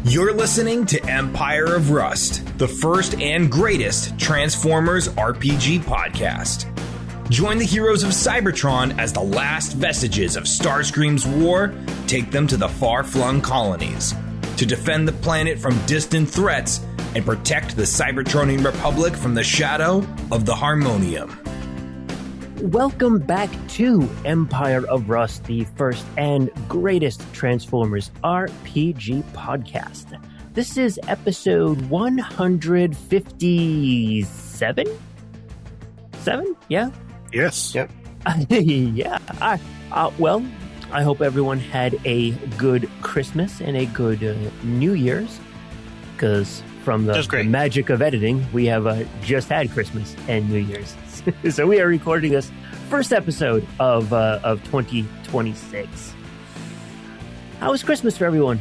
You're listening to Empire of Rust, the first and greatest Transformers RPG podcast. Join the heroes of Cybertron as the last vestiges of Starscream's war take them to the far-flung colonies to defend the planet from distant threats and protect the Cybertronian Republic from the shadow of the Harmonium. Welcome back to Empire of Rust, the first and greatest Transformers RPG podcast. This is episode 157? 7? Yeah? Yes. Yep. Yeah. Well, I hope everyone had a good Christmas and a good New Year's, because from the magic of editing, we have just had Christmas and New Year's. So we are recording this first episode of 2026. How was Christmas for everyone?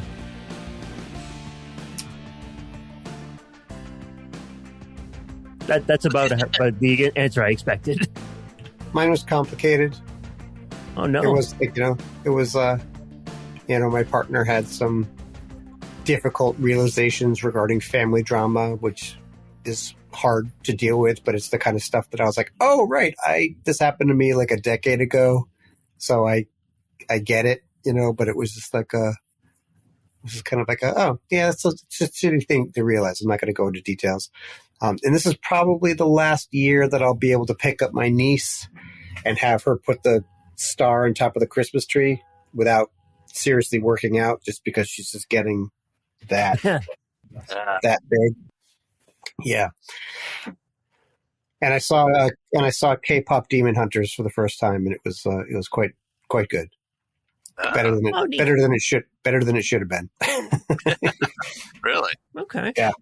That's about the answer I expected. Mine was complicated. Oh no! It was my partner had some difficult realizations regarding family drama, which is hard to deal with, but it's the kind of stuff that I was like, oh right, this happened to me like a decade ago, so I get it, but it was just like it's a shitty thing to realize. I'm not going to go into details, and this is probably the last year that I'll be able to pick up my niece and have her put the star on top of the Christmas tree without seriously working out, just because she's just getting that big. Yeah, and I saw K-pop Demon Hunters for the first time, and it was quite good. Better than it should have been. Really? Okay. Yeah.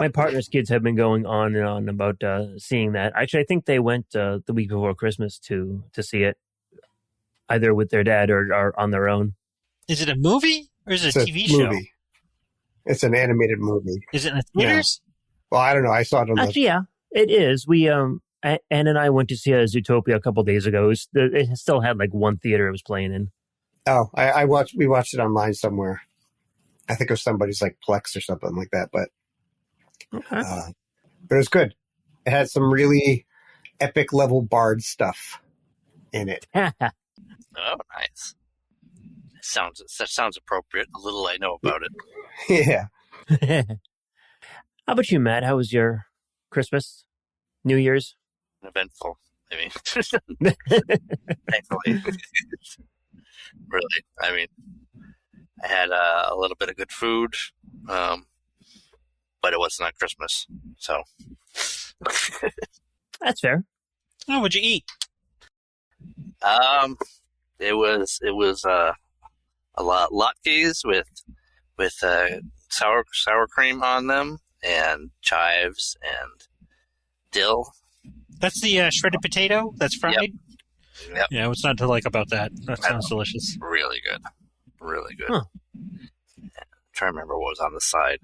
My partner's kids have been going on and on about seeing that. Actually, I think they went the week before Christmas to see it, either with their dad or on their own. Is it a movie or is it a TV show? It's an animated movie. Is it in the theaters? Yeah. Well, I don't know. I saw it on Actually, yeah, it is. We Ann and I went to see Zootopia a couple days ago. It still had like one theater it was playing in. Oh, we watched it online somewhere. I think it was somebody's like Plex or something like that. But okay, but it was good. It had some really epic level bard stuff in it. Oh, nice. That sounds appropriate. A little I know about it. Yeah. How about you, Matt? How was your Christmas, New Year's? Eventful. I mean, thankfully. Really. I mean, I had a little bit of good food, but it wasn't on Christmas, so. That's fair. Oh, what'd you eat? It was a lot latkes with sour cream on them, and chives and dill. That's the shredded potato that's fried? Yep. Yeah, what's not to like about that? That sounds delicious. Really good. Really good. Huh. I'm trying to remember what was on the side.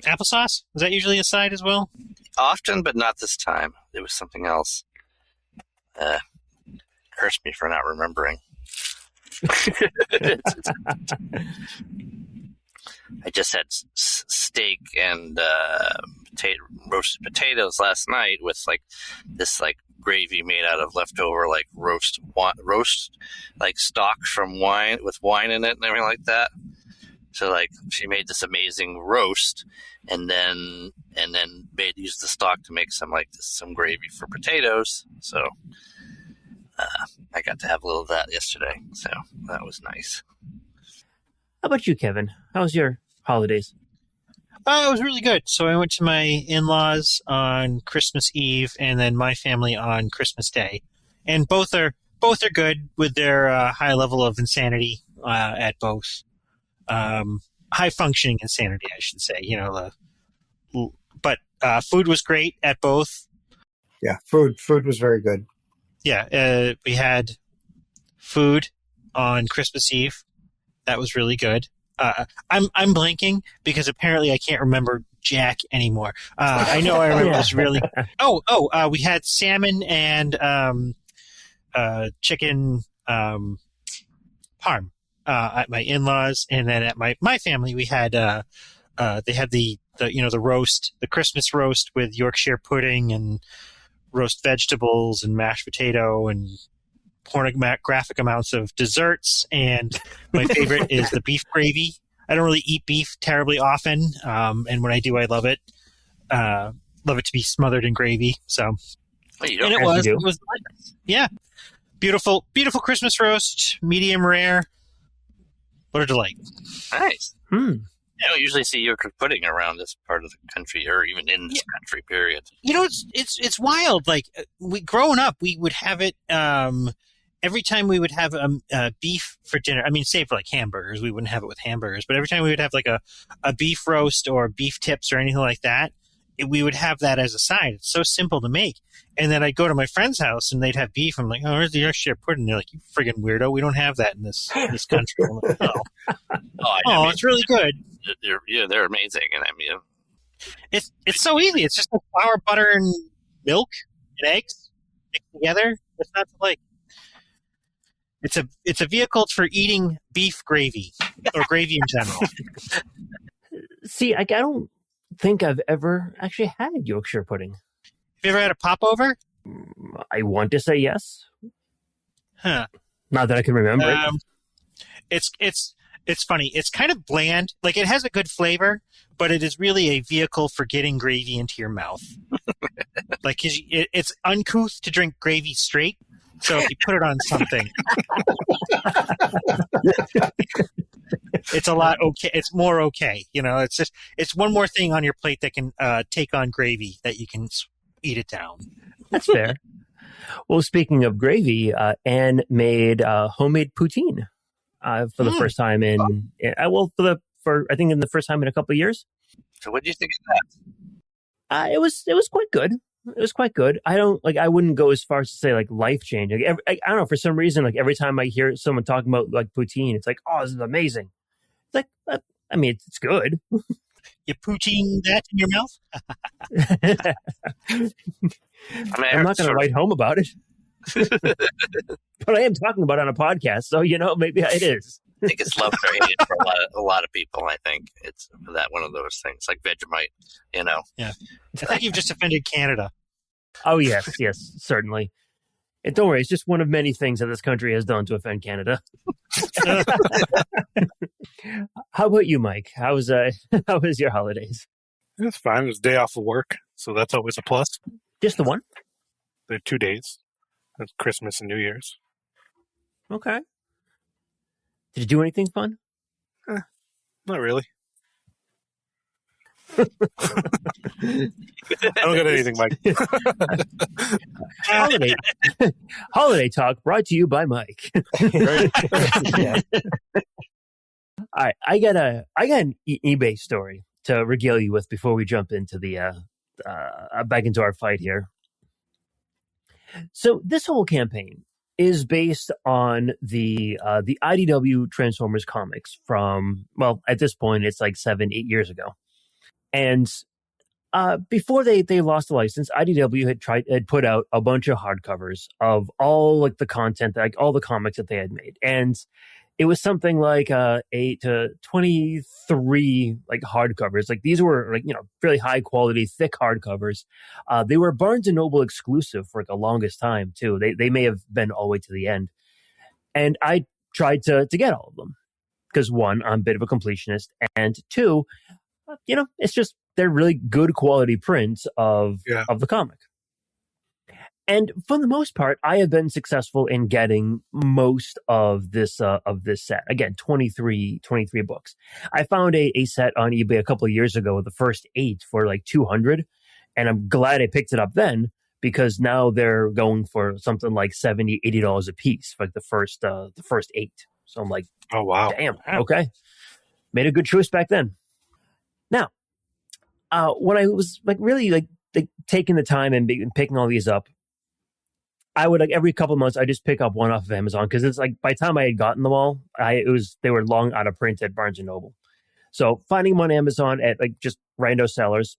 Applesauce? Is that usually a side as well? Often, but not this time. It was something else. Curse me for not remembering. I just had steak and roasted potatoes last night with this gravy made out of leftover roast stock from wine with wine in it and everything like that. So she made this amazing roast and then used the stock to make some gravy for potatoes. So I got to have a little of that yesterday. So that was nice. How about you, Kevin? How was your holidays? It was really good. So I went to my in-laws on Christmas Eve, and then my family on Christmas Day, and both are good with their high level of insanity at both. High functioning insanity, I should say. But food was great at both. Yeah, food was very good. Yeah, we had food on Christmas Eve. That was really good. I'm blanking because apparently I can't remember jack anymore. I know I remember this really. We had salmon and chicken parm. at my in-laws, and then at my family we had they had the roast, the Christmas roast with Yorkshire pudding and roast vegetables and mashed potato and pornographic amounts of desserts. And my favorite is the beef gravy. I don't really eat beef terribly often, and when I do, I love it. Love it to be smothered in gravy. So, and it was delicious. Yeah, beautiful Christmas roast, medium rare. What a delight! Nice. I don't usually see Yorkshire pudding around this part of the country, or even in this country. Period. It's wild. Like growing up, we would have it every time we would have beef for dinner. I mean, save for like hamburgers, we wouldn't have it with hamburgers, but every time we would have like a beef roast or beef tips or anything like that, we would have that as a side. It's so simple to make. And then I'd go to my friend's house and they'd have beef. I'm like, oh, where's the Yorkshire pudding? They're like, you friggin' weirdo. We don't have that in this country. I'm like, it's really good. They're amazing. And I mean, it's so easy. It's just like flour, butter, and milk and eggs mixed together. It's not like it's a vehicle for eating beef gravy or gravy in general. See, I don't think I've ever actually had Yorkshire pudding. Have you ever had a popover? I want to say yes. Huh. Not that I can remember. It's funny. It's kind of bland. Like, it has a good flavor, but it is really a vehicle for getting gravy into your mouth. Like, it's uncouth to drink gravy straight. So if you put it on something, it's a lot okay. It's more okay. It's one more thing on your plate that can take on gravy that you can eat it down. That's fair. Well, speaking of gravy, Anne made homemade poutine for the first time in the first time in a couple of years. So what do you think of that? It was quite good. It was quite good. I wouldn't go as far as to say like life changing. I don't know, for some reason, like every time I hear someone talking about like poutine, it's like, oh, this is amazing. It's like, I mean, it's good. You poutine that in your mouth? I'm not going to write home about it. But I am talking about it on a podcast, so maybe it is. I think it's love or hate for a lot of people. I think it's that one of those things, like Vegemite. Yeah. I think you've just offended Canada. Oh yes, certainly. And don't worry, it's just one of many things that this country has done to offend Canada. How about you, Mike? How was your holidays? It's fine. It was a day off of work, so that's always a plus. Just the one? They're 2 days. That's Christmas and New Year's. Okay. Did you do anything fun? Not really. I don't got anything, Mike. Holiday talk brought to you by Mike. All right, I got an eBay story to regale you with before we jump into the back into our fight here. So this whole campaign is based on the IDW Transformers comics from, well, at this point it's like 7-8 years ago. And before they lost the license, IDW had put out a bunch of hardcovers of all like the content, like all the comics that they had made, and it was something like 8 to 23 like hardcovers. Like these were like really high quality, thick hardcovers. They were Barnes and Noble exclusive for the longest time too. They may have been all the way to the end, and I tried to get all of them because one, I'm a bit of a completionist, and two, it's just they're really good quality prints of the comic. And for the most part, I have been successful in getting most of this set. Again, 23 books. I found a set on eBay a couple of years ago, the first 8 for like $200, and I'm glad I picked it up then because now they're going for something like $70, $80 a piece for like the first 8. So I'm like, oh wow, damn, okay, made a good choice back then. Now, when I was like really like taking the time and picking all these up, I would like every couple of months I just pick up one off of Amazon because it's like by the time I had gotten them all, they were long out of print at Barnes and Noble. So finding them on Amazon at like just rando sellers,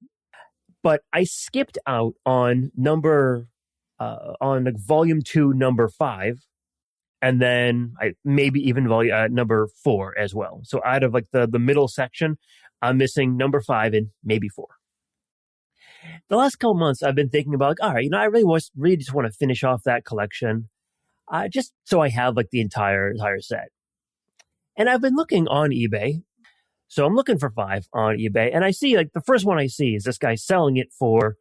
but I skipped out on volume 2, number 5, and then maybe even number 4 as well. So out of like the middle section, I'm missing number 5 and maybe 4. The last couple months, I've been thinking about, like, all right, I really just want to finish off that collection, just so I have like the entire set. And I've been looking on eBay. So I'm looking for 5 on eBay, and I see, like, the first one I see is this guy selling it for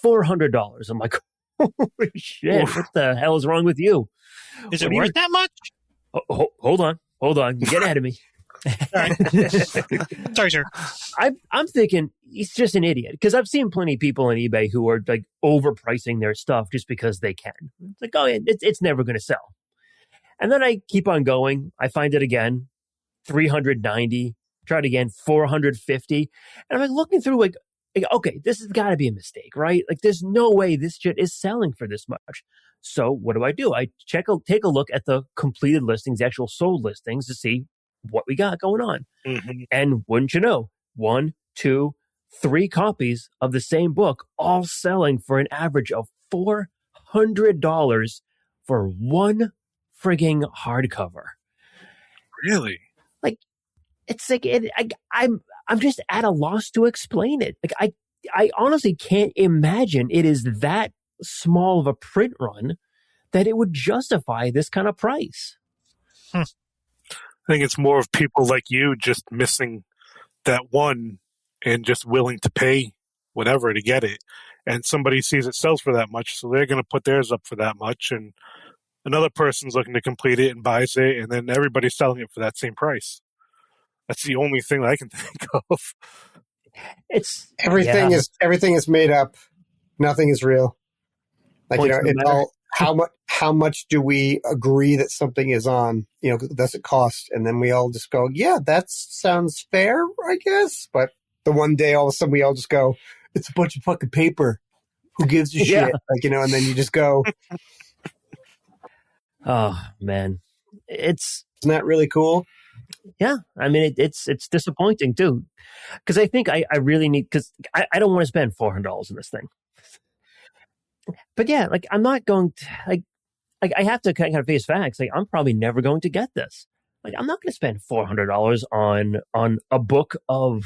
$400. I'm like, holy shit, what the hell is wrong with you? Is it worth that much? Hold on. You get ahead of me. Sorry, sir. I'm thinking he's just an idiot, because I've seen plenty of people on eBay who are like overpricing their stuff just because they can. It's like, oh, it's never going to sell. And then I keep on going. I find it again, $390. Tried again, $450. And I'm like looking through, like, okay, this has got to be a mistake, right? Like, there's no way this shit is selling for this much. So what do? I take a look at the completed listings, the actual sold listings, to see what we got going on. Mm-hmm. And wouldn't you know, 1, 2, 3 copies of the same book, all selling for an average of $400 for one frigging hardcover. Really? Like, it's like I'm just at a loss to explain it. Like, I honestly can't imagine it is that small of a print run that it would justify this kind of price. I think it's more of people like you just missing that one and just willing to pay whatever to get it. And somebody sees it sells for that much, so they're going to put theirs up for that much. And another person's looking to complete it and buys it, and then everybody's selling it for that same price. That's the only thing that I can think of. It's everything is made up. Nothing is real. Like, it's all how much do we agree that something is on? Does it cost? And then we all just go, yeah, that sounds fair, I guess. But the one day, all of a sudden, we all just go, it's a bunch of fucking paper. Who gives a shit? Like, and then you just go. Oh man, isn't that really cool? Yeah, I mean, it's disappointing too, because I think I really need, because I don't want to spend $400 on this thing. But yeah, like, I'm not going to, like I have to kind of face facts. Like, I'm probably never going to get this. Like, I'm not going to spend $400 on a book of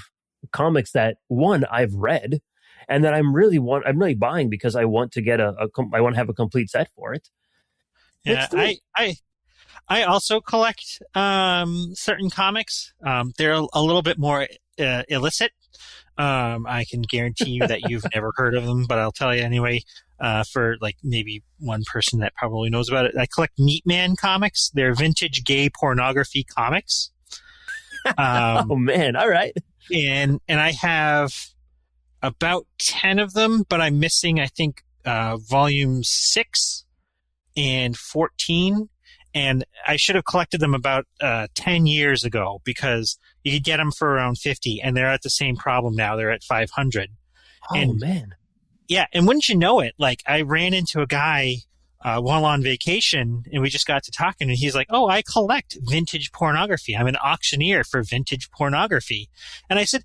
comics that, one, I've read, and that I'm really buying because I want to get I want to have a complete set for it. Yeah, I also collect certain comics. They're a little bit more illicit. I can guarantee you that you've never heard of them, but I'll tell you anyway. For like maybe one person that probably knows about it, I collect Meat Man comics. They're vintage gay pornography comics. Oh man! All right. And I have about 10 of them, but I'm missing, I think, volumes 6 and 14. And I should have collected them about 10 years ago, because you could get them for around 50, and they're at the same problem now. They're at 500. Oh, man. Yeah, and wouldn't you know it, like, I ran into a guy while on vacation, and we just got to talking, and he's like, oh, I collect vintage pornography. I'm an auctioneer for vintage pornography. And I said,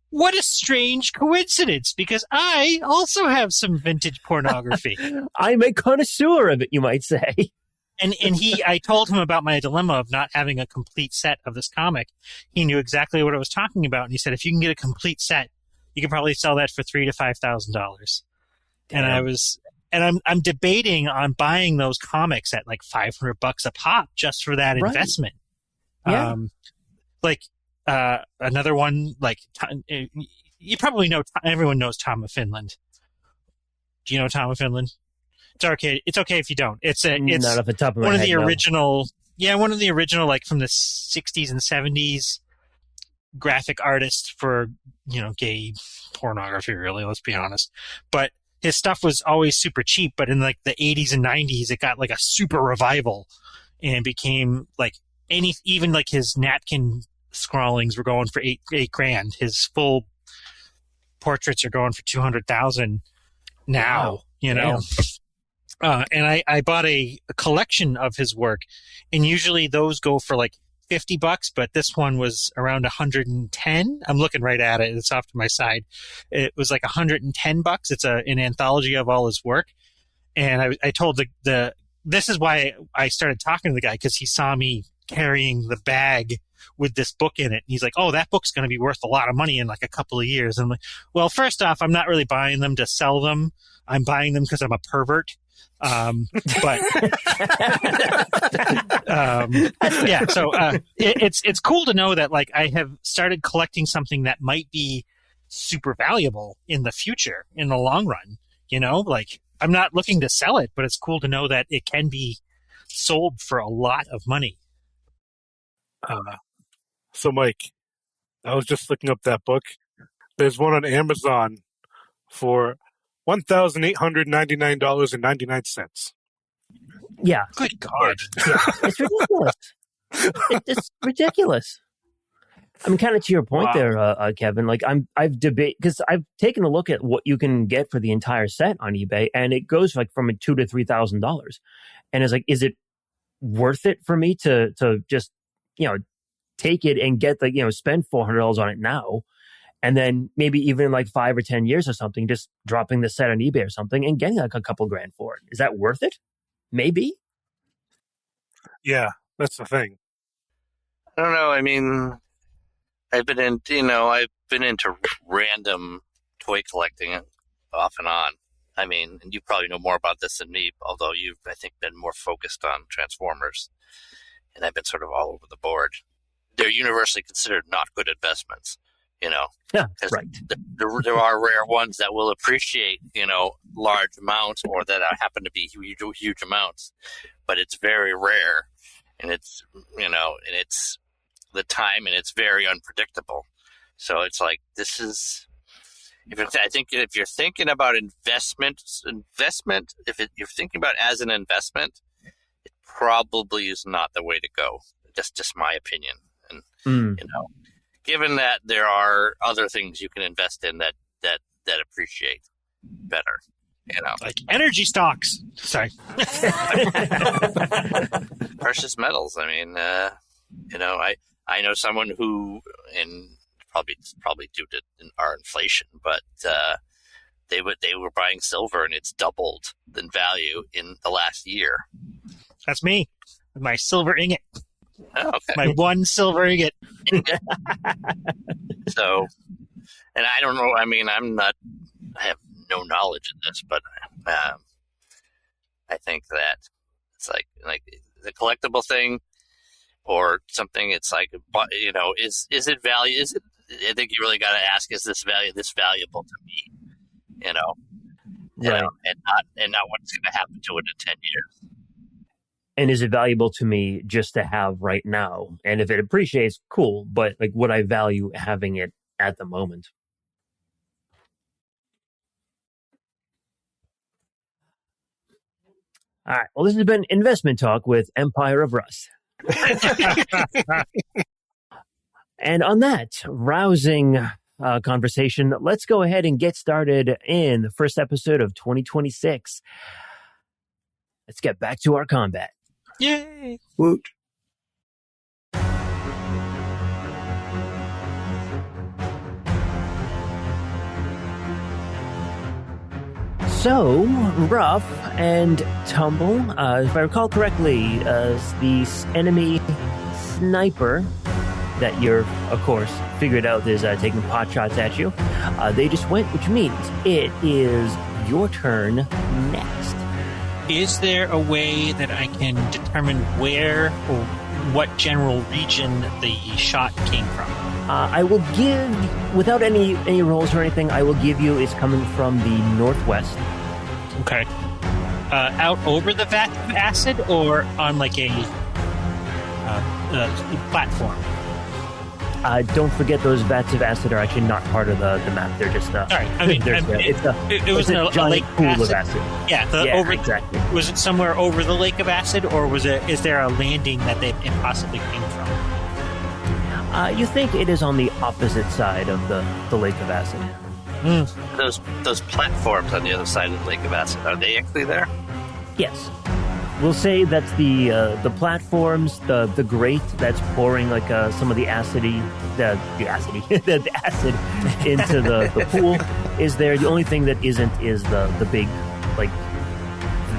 what a strange coincidence, because I also have some vintage pornography. I'm a connoisseur of it, you might say. And I told him about my dilemma of not having a complete set of this comic. He knew exactly what I was talking about, and he said, if you can get a complete set, you can probably sell that for $3,000 to $5,000. And I'm debating on buying those comics at like $500 a pop just for that investment. Yeah. Another one, like, you probably know, everyone knows Tom of Finland. Do you know Tom of Finland? It's okay if you don't. It's not off the top of my one head, of the original, one of the original, like, from the 60s and 70s graphic artists for, gay pornography, really, let's be honest. But his stuff was always super cheap, but in like the 80s and 90s, it got like a super revival and became like even like his napkin scrawlings were going for $8,000. His full portraits are going for $200,000 now, Wow. And I bought a collection of his work, and usually those go for like $50, but this one was around $110. I'm looking right at it. It's off to my side. It was like $110. It's an anthology of all his work. And I told the this is why I started talking to the guy, because he saw me carrying the bag with this book in it. And he's like, oh, that book's going to be worth a lot of money in like a couple of years. And I'm like, well, first off, I'm not really buying them to sell them. I'm buying them because I'm a pervert. Yeah, so it's cool to know that like I have started collecting something that might be super valuable in the future, in the long run. You know, like I'm not looking to sell it, but it's cool to know that it can be sold for a lot of money. So, Mike, I was just looking up that book. There's one on Amazon for $1,899.99. Yeah. Good God. Yeah. It's ridiculous. It's ridiculous. I mean, kind of to your point there, Kevin, like I've debated, because I've taken a look at what you can get for the entire set on eBay, and it goes like from $2,000 to $3,000. And it's like, is it worth it for me to just, take it and get spend $400 on it now, and then maybe even like 5 or 10 years or something, just dropping the set on eBay or something and getting like a couple grand for it? Is that worth it? Maybe. Yeah, that's the thing. I don't know. I mean, I've been into random toy collecting off and on. I mean, and you probably know more about this than me, although you've, I think, been more focused on Transformers. And I've been sort of all over the board. They're universally considered not good investments, Yeah, right. There are rare ones that will appreciate, large amounts, or that happen to be huge amounts. But it's very rare, and it's, and it's the time, and it's very unpredictable. So it's like, this is, I think if you're thinking about investment, if you're thinking about it as an investment, it probably is not the way to go. That's just my opinion. And, given that there are other things you can invest in that appreciate better, like energy stocks. Sorry. Precious metals. I mean, I know someone who, and probably due to our inflation, but they were buying silver, and it's doubled in value in the last year. That's me with my silver ingot. Oh, okay. My one silver ingot. So, and I don't know. I mean, I have no knowledge in this, but I think that it's like the collectible thing or something. It's like, is it value? Is it? I think you really got to ask: is this valuable to me? Right. And not what's going to happen to it in 10 years. And is it valuable to me just to have right now? And if it appreciates, cool. But like, would I value having it at the moment? All right. Well, this has been Investment Talk with Empire of Rust. And on that rousing conversation, let's go ahead and get started in the first episode of 2026. Let's get back to our combat. Yay! Woot. So, Ruff and Tumble, if I recall correctly, the enemy sniper that you're, of course, figured out is taking pot shots at you, they just went, which means it is your turn next. Is there a way that I can determine where or what general region the shot came from? I will give, without any rolls or anything, I will give you it's coming from the northwest. Okay. Out over the vat of acid or on like a platform? Don't forget those vats of acid are actually not part of the map. They're just all right. I mean, it was a lake pool acid. of acid. Yeah, exactly. Was it somewhere over the lake of acid, or is there a landing that it possibly came from? You think it is on the opposite side of the lake of acid. Those platforms on the other side of the lake of acid, are they actually there? Yes. We'll say that's the platforms, the grate that's pouring like some of the acid into the pool is there. The only thing that isn't is the big like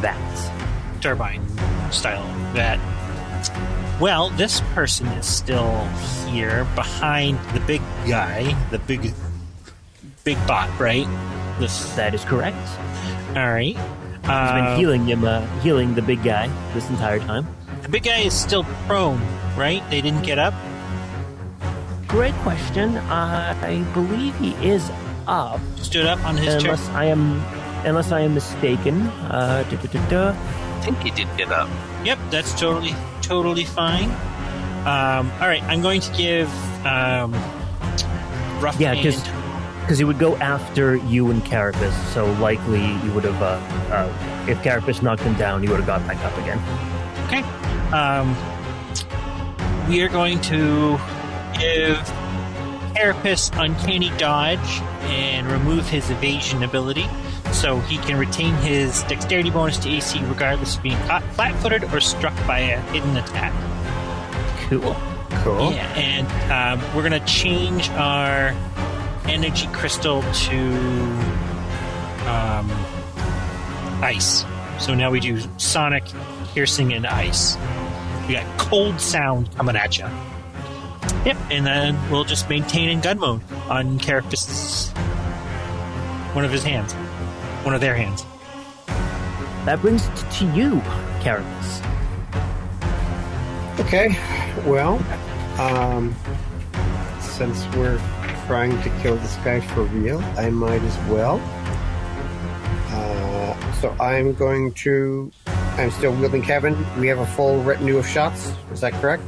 vats. turbine style that. Well, this person is still here behind the big guy, the big bot, right? That is correct. All right. He's been healing the big guy this entire time. The big guy is still prone, right? They didn't get up? Great question. I believe he is up. Stood up on his unless I am mistaken. I think he did get up. Yep, that's totally fine. All right, I'm going to give rough. Yeah, because he would go after you and Carapace, so likely you would have. If Carapace knocked him down, he would have got back up again. Okay. We are going to give Carapace Uncanny Dodge and remove his evasion ability, so he can retain his dexterity bonus to AC regardless of being caught flat-footed or struck by a hidden attack. Cool. Yeah, and we're going to change our energy crystal to ice. So now we do sonic, piercing, and ice. We got cold sound coming at you. Yep, and then we'll just maintain in gun mode on Carapace's one of their hands. That brings it to you, Carapace. Okay, well, since we're trying to kill this guy for real, I might as well. So I'm still wielding Kevin. We have a full retinue of shots. Is that correct?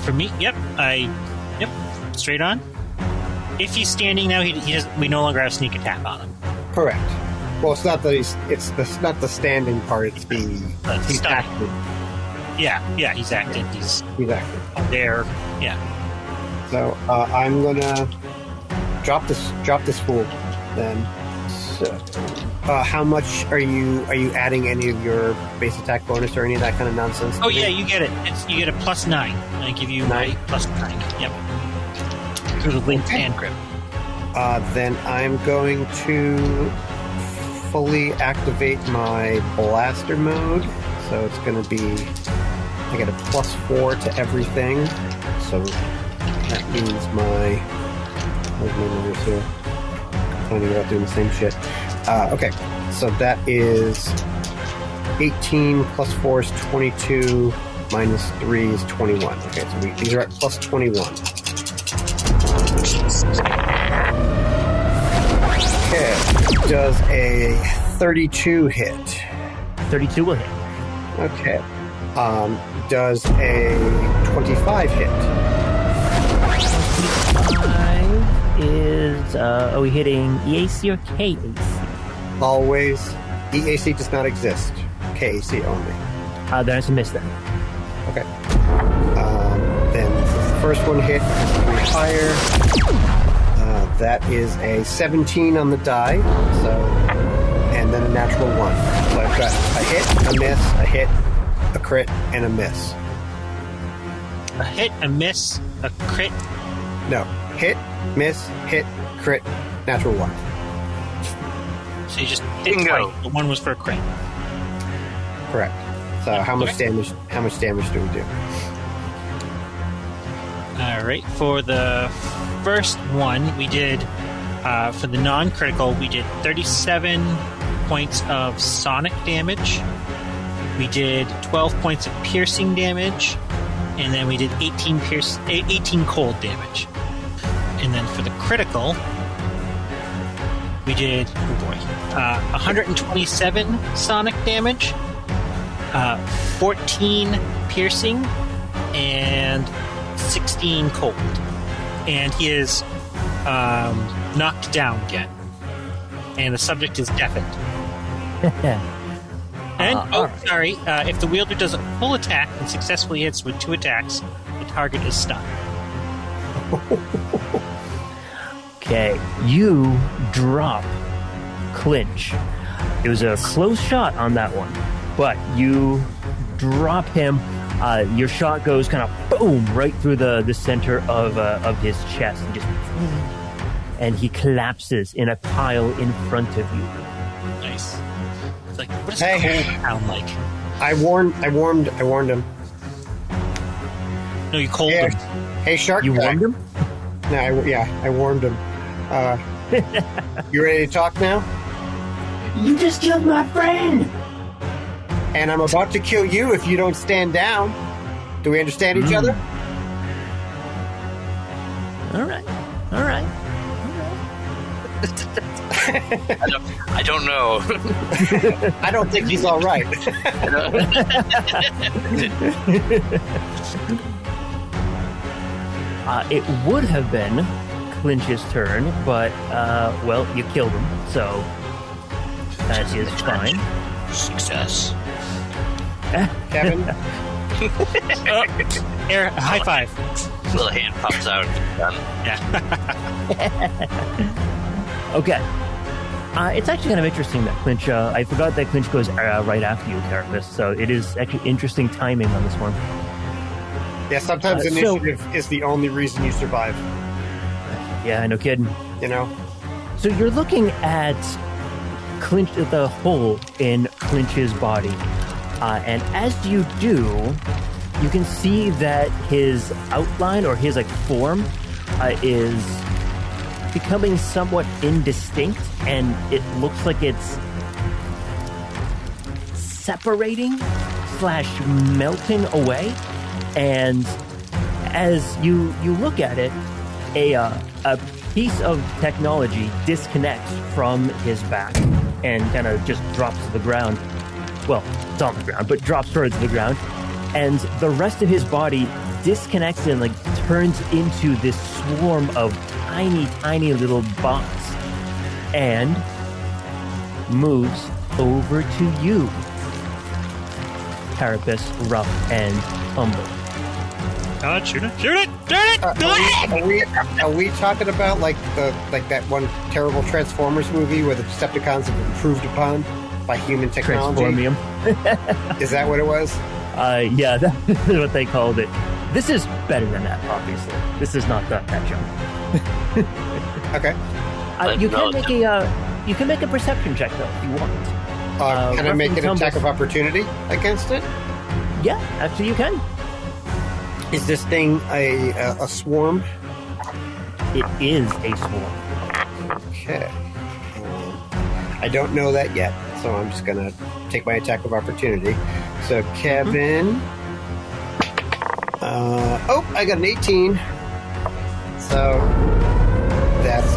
For me, yep. Straight on. If he's standing now, we no longer have sneak attack on him. Correct. Well, it's not not the standing part. It's he's active. Yeah, he's active. He's active. There. Yeah. So I'm gonna drop this fool then. So, how much are you adding any of your base attack bonus or any of that kind of nonsense? Oh yeah, you get it. You get a +9. I give you my +9. Yep. Through the linked hand grip. Then I'm going to fully activate my blaster mode. So it's going to be, I get a +4 to everything. So that means where's my numbers here? Complaining about doing the same shit. Okay, so that is 18 plus 4 is 22, minus 3 is 21. Okay, so these are at +21. Okay, does a 32 hit? 32 will hit. Okay. Does a 25 hit? 25 is, are we hitting EAC or KAC? Always. EAC does not exist. KAC only. Then it's a miss then. Okay. Then the first one hit is 3 higher. That is a 17 on the die. So, and then a natural 1. So I've got a hit, a miss, a hit, a crit, and a miss. A hit, a miss, a crit? No. Hit, miss, hit, crit, natural 1. So you just hit twice. The one was for a crit. Correct. So how much damage do we do? Alright, for the first one, we did, for the non-critical, we did 37 points of sonic damage. We did 12 points of piercing damage. And then we did 18 cold damage. And then for the critical, we did, 127 sonic damage, 14 piercing, and 16 cold. And he is knocked down again. And the subject is deafened. And, sorry, if the wielder does a full attack and successfully hits with 2 attacks, the target is stunned. Okay, you drop Clinch. It was a close shot on that one, but you drop him. Your shot goes kind of boom right through the center of his chest, and he collapses in a pile in front of you. Nice. It's like, what does cold sound like? I warned him. No, you cold him. Hey, shark You guy. warned him? No, I warned him. You ready to talk now? You just killed my friend! And I'm about to kill you if you don't stand down. Do we understand each other? All right. I don't know. I don't think he's all right. It would have been Clinch's turn, but, well, you killed him, so that is fine. Success. Kevin? Air, high five. Little hand pops out. Okay. It's actually kind of interesting that Clinch, I forgot that Clinch goes right after you, Carapace, so it is actually interesting timing on this one. Yeah, sometimes initiative is the only reason you survive. Yeah, no kidding. You know? So you're looking at Clinch, the hole in Clinch's body, and as you do, you can see that his outline or his form is becoming somewhat indistinct, and it looks like it's separating / melting away. And as you look at it, a piece of technology disconnects from his back and kind of just drops to the ground. Well, it's on the ground, but drops towards the ground. And the rest of his body disconnects and turns into this swarm of tiny little bots and moves over to you, Carapace, Ruff, and Tumble. God, shoot it! Do it! Are we talking about that one terrible Transformers movie where the Decepticons have improved upon by human technology? Transformium. Is that what it was? Yeah, that's what they called it. This is better than that, obviously. This is not that jump. Okay. You can make a perception check though if you want. Can I make an attack of opportunity against it? Yeah, actually you can. Is this thing a swarm? It is a swarm. Okay. I don't know that yet, so I'm just gonna take my attack of opportunity. So Kevin, I got an 18. So that's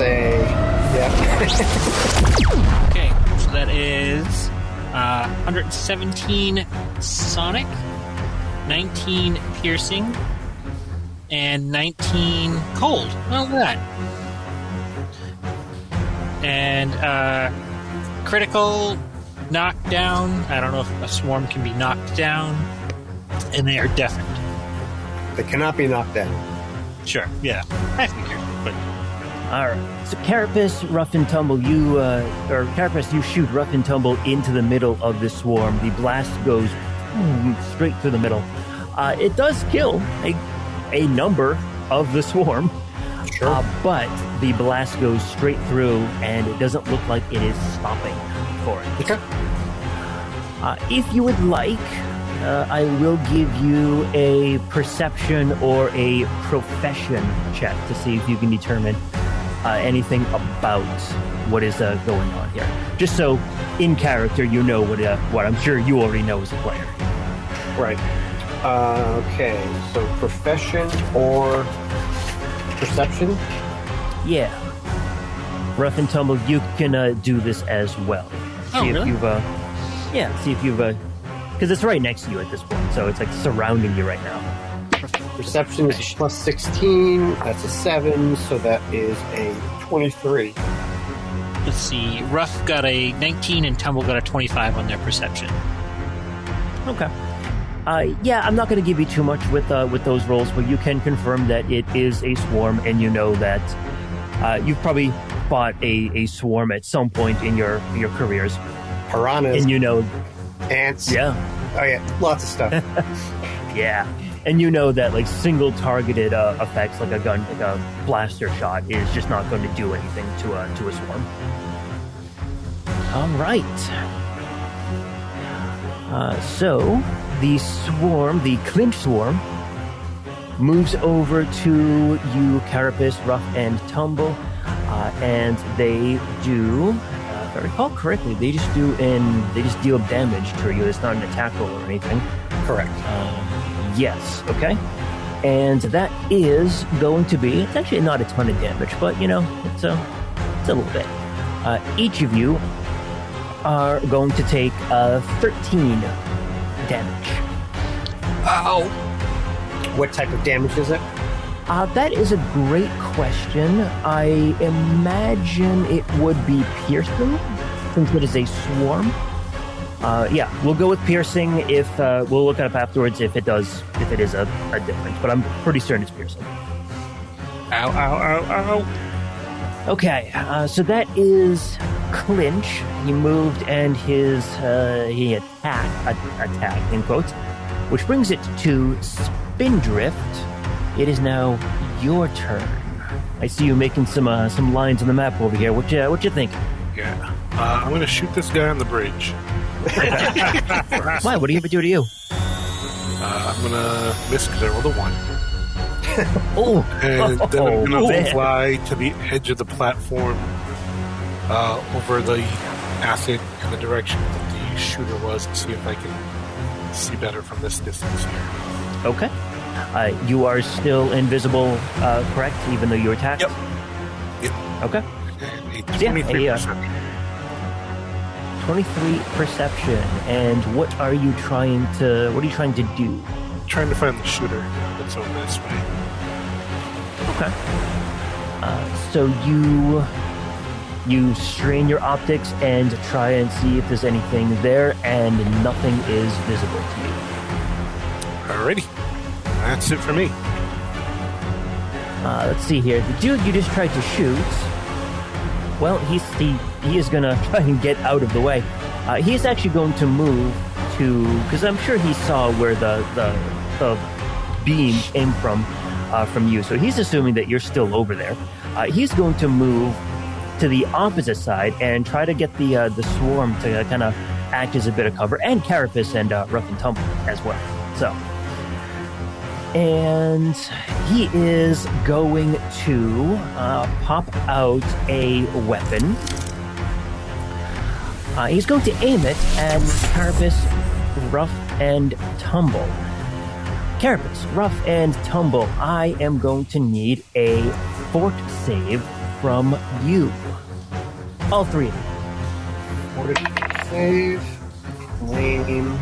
Okay, so that is 117 sonic, 19 piercing, and 19 cold. Well, look at that. And critical knockdown. I don't know if a swarm can be knocked down. And they are deafened. They cannot be knocked down. Sure, yeah. I figured, but... Alright. So Carapace, Ruff, and Tumble, Carapace, you shoot Ruff and Tumble into the middle of this swarm. The blast goes straight through the middle. It does kill a number of the swarm. Sure. But the blast goes straight through, and it doesn't look like it is stopping for it. Okay. If you would like, I will give you a perception or a profession check to see if you can determine anything about what is going on here. Just so, in character, you know what I'm sure you already know as a player. Right. Okay, so profession or perception? Yeah. Ruff and Tumble, you can do this as well. Oh, really? See if you've... Because it's right next to you at this point, so it's surrounding you right now. Perception is a plus 16. That's a 7, so that is a 23. Let's see. Ruff got a 19 and Tumble got a 25 on their perception. Okay. Yeah, I'm not going to give you too much with those rolls, but you can confirm that it is a swarm, and you know that you've probably fought a swarm at some point in your careers. Piranhas. And you know... Ants. Yeah. Oh, yeah. Lots of stuff. Yeah. And you know that single targeted effects like a gun, like a blaster shot, is just not going to do anything to a swarm. All right. So the swarm, the Clinch swarm, moves over to you, Carapace, Rough, and Tumble, and they do, if I recall correctly, they just deal damage to you. It's not an attack roll or anything. Correct. Yes. Okay. And that is going to be, it's actually not a ton of damage, but, it's a little bit. Each of you are going to take 13 damage. Ow! What type of damage is it? That is a great question. I imagine it would be piercing, since it is a swarm. Yeah, we'll go with piercing. If we'll look it up afterwards if it is a difference, but I'm pretty certain it's piercing. Ow, ow, ow, ow. Okay, so that is Clinch. He moved and he attacked in quotes, which brings it to Spindrift. It is now your turn. I see you making some lines on the map over here. What you think? Yeah, I'm going to shoot this guy on the bridge. Why? What do you ever do to you? I'm going to miss because I rolled a 1. Oh! And then I'm going to fly to the edge of the platform over the acid in the direction that the shooter was and see if I can see better from this distance here. Okay. You are still invisible, correct? Even though you attacked? Yep. Okay. And a 23 perception. 23 perception. And what are you trying to do? Trying to find the shooter that's over this way. Okay. So you strain your optics and try and see if there's anything there, and nothing is visible to you. Alrighty. That's it for me. Let's see here. The dude you just tried to shoot, well, he is going to try and get out of the way. He's actually going to move to, because I'm sure he saw where the beam came from you. So he's assuming that you're still over there. He's going to move to the opposite side and try to get the swarm to kind of act as a bit of cover, and Carapace and Rough and Tumble as well. So, and he is going to pop out a weapon. He's going to aim it at Carapace, Rough, and Tumble. Carapace, Rough, and Tumble, I am going to need a fort save from you. All three of you. Fort save. Lame.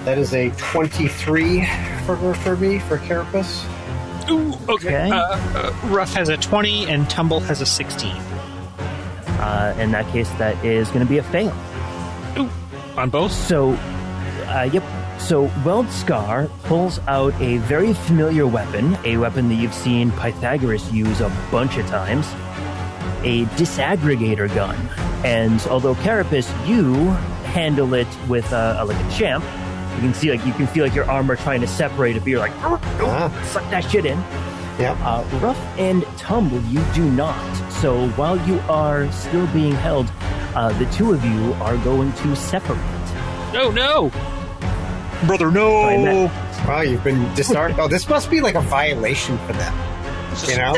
That is a 23 for me, for Carapace. Ooh, okay. Rough has a 20 and Tumble has a 16. In that case, that is going to be a fail. Ooh, on both? So, yep. So Weldscar pulls out a very familiar weapon, a weapon that you've seen Pythagoras use a bunch of times, a disaggregator gun. And although Carapace, you handle it with like a champ, you can feel like your armor trying to separate it, but you're like, suck that shit in. Yep. Rough and Tumble, you do not. So while you are still being held, the two of you are going to separate. Oh no! Brother, no! Wow, you've been disarmed. Oh, this must be like a violation for them. You know?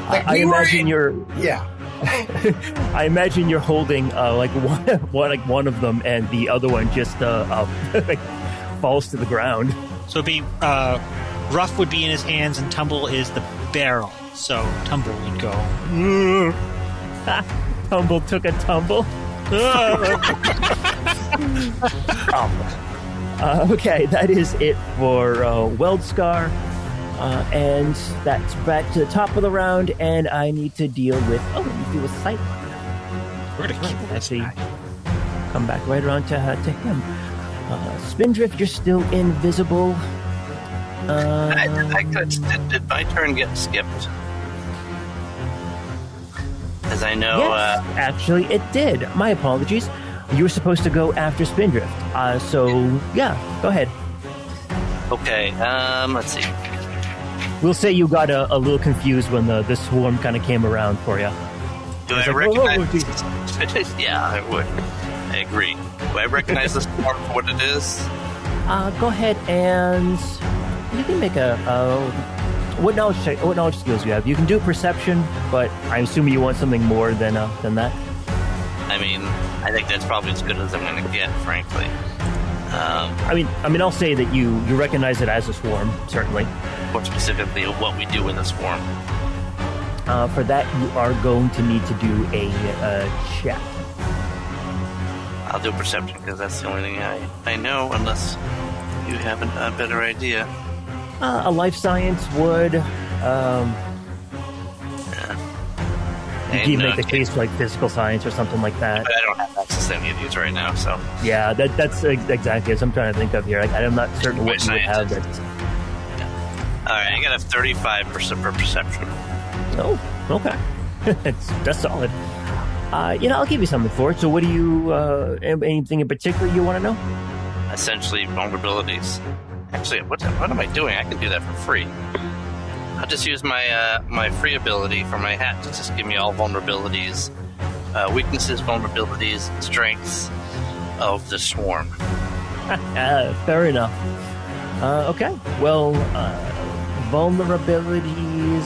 Like I imagine you're... Yeah. I imagine you're holding like one of them, and the other one just falls to the ground. So it'd be Rough would be in his hands, and Tumble is the barrel. So Tumble would go. Tumble took a tumble. Okay, that is it for Weldscar. And that's back to the top of the round, and I need to deal with... Oh, I need to deal with Sightline. We're going to keep this guy. Come back right around to him. Spindrift, you're still invisible. Did my turn get skipped? As I know... Yes, actually, it did. My apologies. You were supposed to go after Spindrift. So, yeah, go ahead. Okay, let's see. We'll say you got a little confused when the swarm kind of came around for you. Do I recognize? Yeah, I would. I agree. Do I recognize this form for what it is? Go ahead and you can make a. What knowledge skills do you have? You can do perception, but I'm assuming you want something more than that. I mean, I think that's probably as good as I'm going to get, frankly. I mean, I'll say that you recognize it as a swarm, certainly. More specifically, what we do with a swarm. For that, you are going to need to do a check. I'll do perception because that's the only thing I know, unless you have a better idea. A life science would. You can make the case for like physical science or something like that. But I don't have access to any of these right now, so. Yeah, that's exactly what I'm trying to think of here. Like, I'm not certain what you would have. That's... Yeah. All right, I got a 35% for perception. Oh, okay. that's solid. I'll give you something for it. So what do you, anything in particular you want to know? Essentially, vulnerabilities. Actually, what am I doing? I can do that for free. I'll just use my free ability for my hat to just give me all vulnerabilities, weaknesses, vulnerabilities, strengths of the swarm. Fair enough. Okay. Well, vulnerabilities,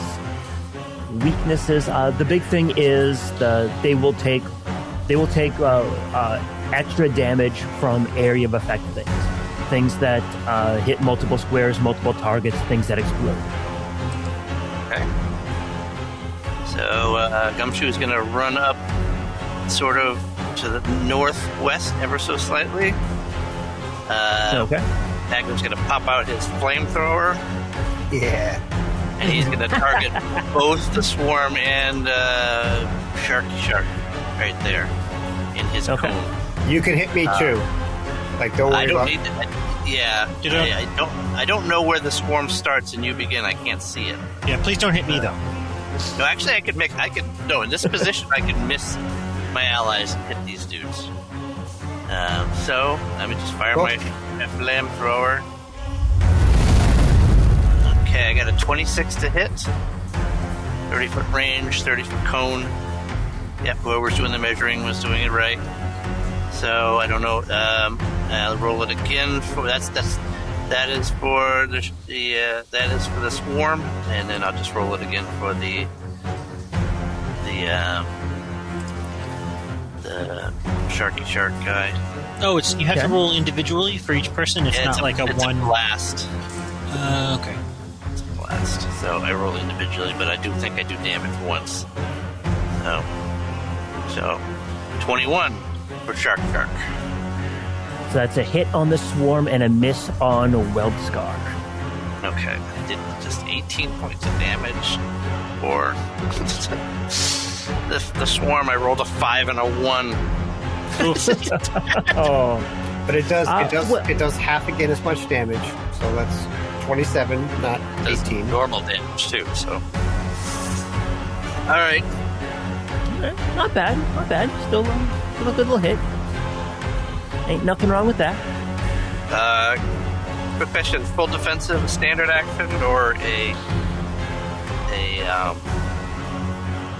weaknesses. The big thing is they will take extra damage from area of effect things that hit multiple squares, multiple targets, things that explode. Okay. So Gumshoe's going to run up sort of to the northwest ever so slightly. Okay. Magnum's going to pop out his flamethrower. Yeah. And he's going to target both the swarm and Sharky Shark right there in his cone. You can hit me too. Don't worry about it. Yeah. I don't know where the swarm starts and you begin. I can't see it. Yeah, please don't hit me though. No, actually, in this position, I could miss my allies and hit these dudes. So, let me just fire my flamethrower. Okay, I got a 26 to hit. 30-foot range, 30-foot cone. Yep, whoever's doing the measuring was doing it right. So, I don't know. I'll roll it again. That is for the swarm, and then I'll just roll it again for the Sharky Shark guy. Oh, you have to roll individually for each person. It's not like it's one a blast. Okay. It's a blast. So I roll individually, but I do think I do damage once. So 21 for Shark. So that's a hit on the swarm and a miss on Weldscar. Okay, I did just 18 points of damage. Or the swarm, I rolled a 5 and a 1. Oh, but it does half again as much damage. So that's 27, not 18. Normal damage too. So, all right. Not bad. Still a good little hit. Ain't nothing wrong with that. Quick question: full defensive, standard action, or a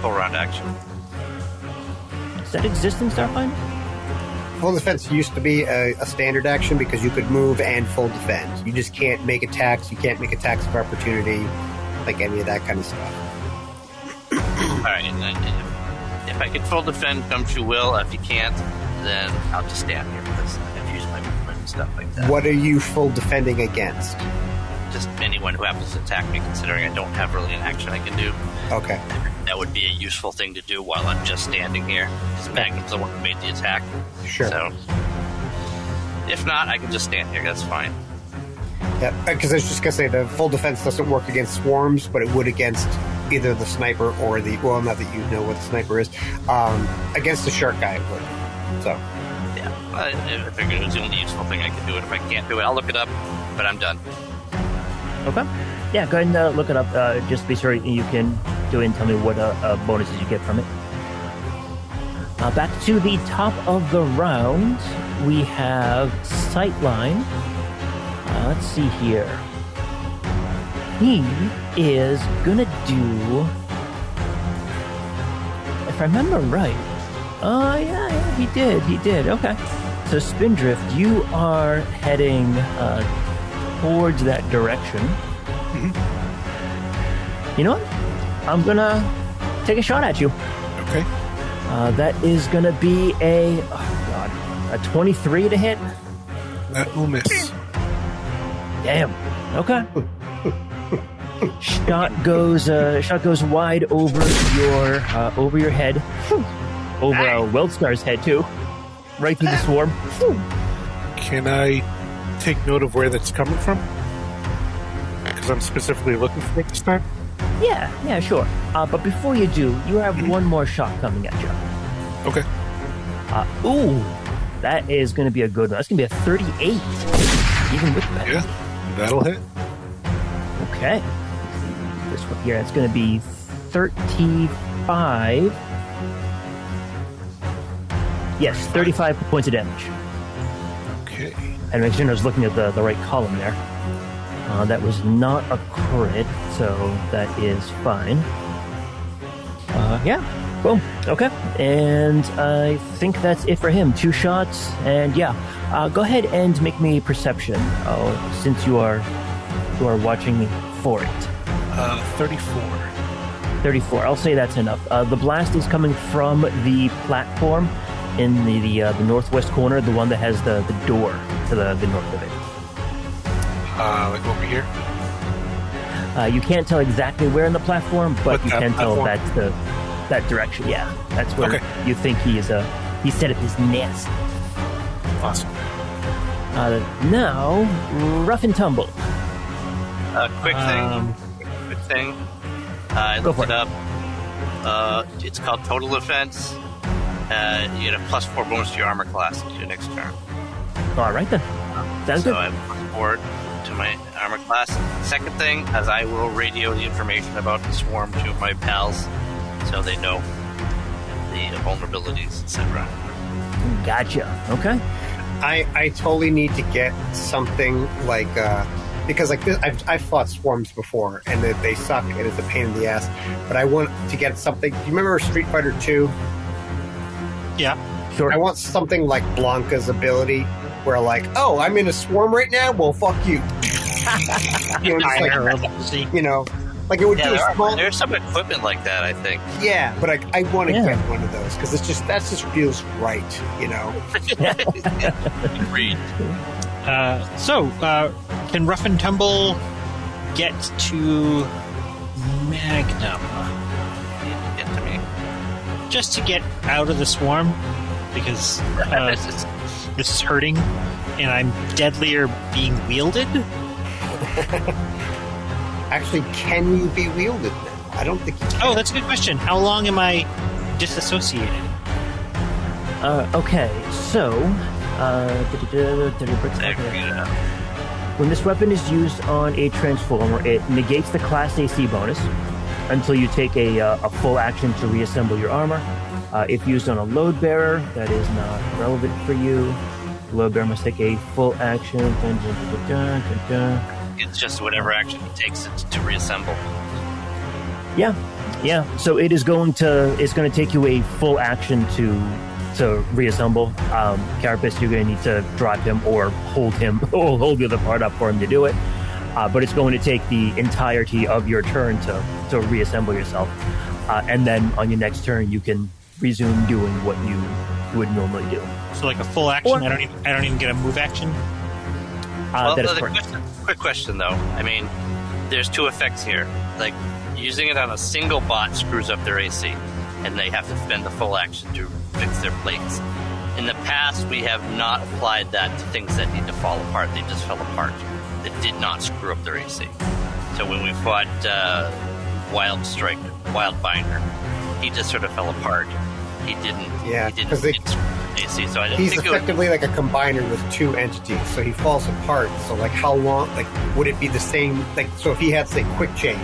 full round action? Does that exist in Starfinder? Full defense used to be a standard action because you could move and full defend. You just can't make attacks. You can't make attacks of opportunity, like any of that kind of stuff. All right, and then if I can full defend, Gumshoe will. If you can't, then I'll just stand here because I've used my movement and stuff like that. What are you full defending against? Just anyone who happens to attack me, considering I don't have really an action I can do. Okay. That would be a useful thing to do while I'm just standing here. Because Magnum's the one who made the attack. Sure. So, if not, I can just stand here. That's fine. Yeah, because I was just going to say the full defense doesn't work against swarms, but it would against either the sniper or well, not that you know what the sniper is. Against the shark guy, it would. So. Yeah, I figured it was the only useful thing I could do. And if I can't do it, I'll look it up, but I'm done. Okay. Yeah, go ahead and look it up. Just to be sure you can do it and tell me what bonuses you get from it. Back to the top of the round, we have Sightline. Let's see here. He is going to do if I remember right. Yeah, he did. Okay. So Spindrift, you are heading towards that direction. Mm-hmm. You know what? I'm gonna take a shot at you. Okay. That is gonna be a 23 to hit. That will miss. Damn. Okay. Shot goes wide over your head, over Weldscar's head too, right through the swarm. Can I take note of where that's coming from? Because I'm specifically looking for it this time. Yeah, sure. But before you do, you have one more shot coming at you. Okay. Ooh, that is going to be a good one. That's going to be a 38, even with that. Yeah, that'll hit. Okay. This one here, it's going to be 35. Yes, 35 points of damage. Okay. And make sure I was looking at the right column there. That was not a crit, so that is fine. Yeah, boom. Okay. And I think that's it for him. 2 shots, and yeah. Go ahead and make me perception, since you are watching for it. 34. 34. I'll say that's enough. The blast is coming from the platform in the northwest corner, the one that has the door to the north of it. Like over here? You can't tell exactly where in the platform, but you can tell that's that direction. Yeah, that's where you think he set up his nest. Awesome. Now, Rough and Tumble. Quick thing. I looked it up. It's called Total Defense. You get a +4 bonus to your armor class to your next turn. All right then. Sounds good. So I'm looking forward to my armor class. Second thing, as I will radio the information about the swarm to my pals, so they know the vulnerabilities, etc. Gotcha. Okay. I totally need to get something like because like this, I've fought swarms before and they suck and it's a pain in the ass. But I want to get something. Do you remember Street Fighter 2? Yeah. Sure. I want something like Blanca's ability, where like, oh, I'm in a swarm right now. Well, fuck you. Like it would do a small. There's some equipment like that, I think. Yeah, but I want to get one of those because that just feels right, Agreed. Can Rough and Tumble get to Magnum? Get to me. Just to get out of the swarm, because this is hurting, and I'm deadlier being wielded. Actually, can you be wielded now? I don't think you can. Oh, that's a good question. How long am I disassociated? Okay, so when this weapon is used on a transformer, it negates the Class AC bonus until you take a full action to reassemble your armor. If used on a load bearer, that is not relevant for you. The load bearer must take a full action. It's just whatever action he takes it to reassemble. Yeah. So it is going to take you a full action to reassemble. Carapace, you're going to need to drop him or hold the other part up for him to do it. But it's going to take the entirety of your turn to reassemble yourself, and then on your next turn you can resume doing what you would normally do. So like a full action, I don't even get a move action. That is correct. Quick question though. I mean, there's 2 effects here. Like using it on a single bot screws up their AC, and they have to spend the full action to fix their plates. In the past, we have not applied that to things that need to fall apart. They just fell apart. It did not screw up their AC. So when we fought Wildbinder, he just sort of fell apart. He didn't. Yeah, because AC. So I didn't he's think effectively like a combiner with 2 entities. So he falls apart. So like, how long? Like, would it be the same? Like, so if he had say quick change,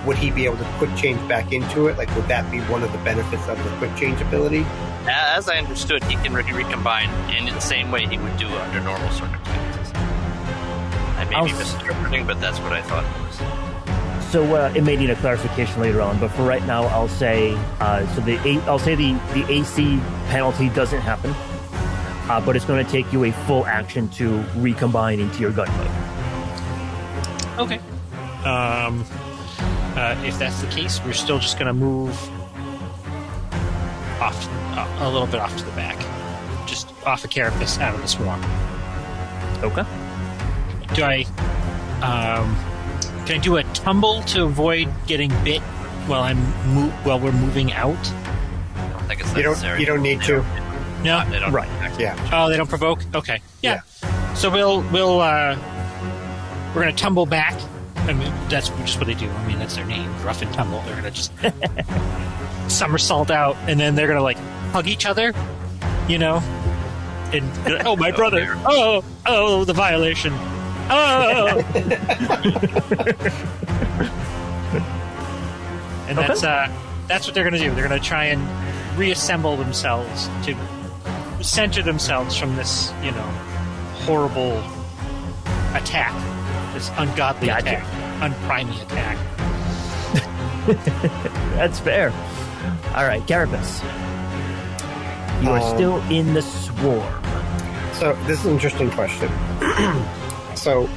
would he be able to quick change back into it? Like, would that be one of the benefits of the quick change ability? As I understood, he can recombine in the same way he would do under normal circumstances. I may be misinterpreting, but that's what I thought it was. So it may need a clarification later on, but for right now, I'll say the AC penalty doesn't happen, but it's going to take you a full action to recombine into your gun mode. Okay. If that's the case, we're still just going to move off a little bit off to the back, just off of Carapace, out of the swarm. Okay. Do I? Can I do a tumble to avoid getting bit while we're moving out? I don't think it's necessary. You don't need to. No, They don't Right. Yeah. Oh, they don't provoke. Okay, yeah. So we're gonna tumble back. I mean, that's just what they do. I mean, that's their name, rough and tumble. They're gonna just somersault out, and then they're gonna like hug each other, you know. And oh, my brother! Oh, the violation! Oh! And that's what they're going to do. They're going to try and reassemble themselves to center themselves from this, horrible attack, this ungodly attack, unprimey attack. That's fair. All right, Carapace. You are still in the swarm. So this is an interesting question. So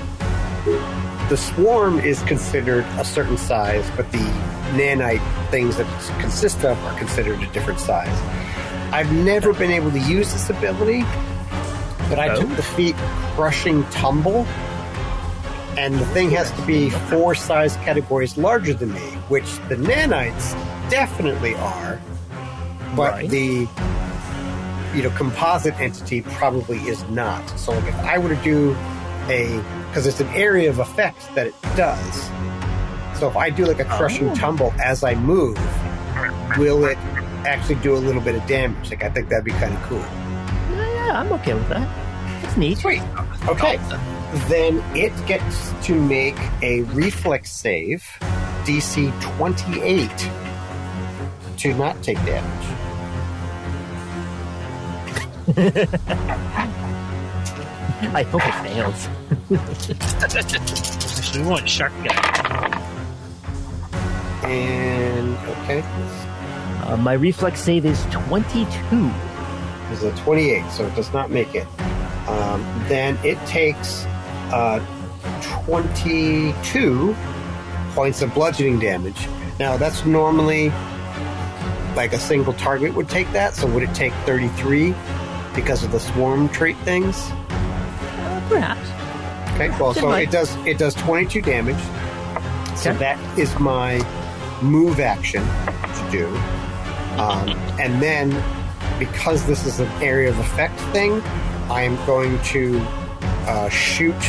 the swarm is considered a certain size, but the nanite things that it consists of are considered a different size. I've never been able to use this ability, but I took the feat Crushing Tumble, and the thing has to be 4 size categories larger than me, which the nanites definitely are, but the composite entity probably is not. So like if I were to do because it's an area of effect that it does. So if I do like a Crushing Tumble as I move, will it actually do a little bit of damage? Like I think that'd be kind of cool. Yeah, I'm okay with that. That's neat. Sweet. Okay. Then it gets to make a reflex save, DC 28, to not take damage. I hope it fails. Actually, we want Shark Guy. And, okay. My reflex save is 22. This is a 28, so it does not make it. Then it takes 22 points of bludgeoning damage. Now, that's normally like a single target would take that, so would it take 33 because of the swarm trait things? Perhaps. Okay, well, so it does 22 damage. So that is my move action to do. And then, because this is an area of effect thing, I am going to shoot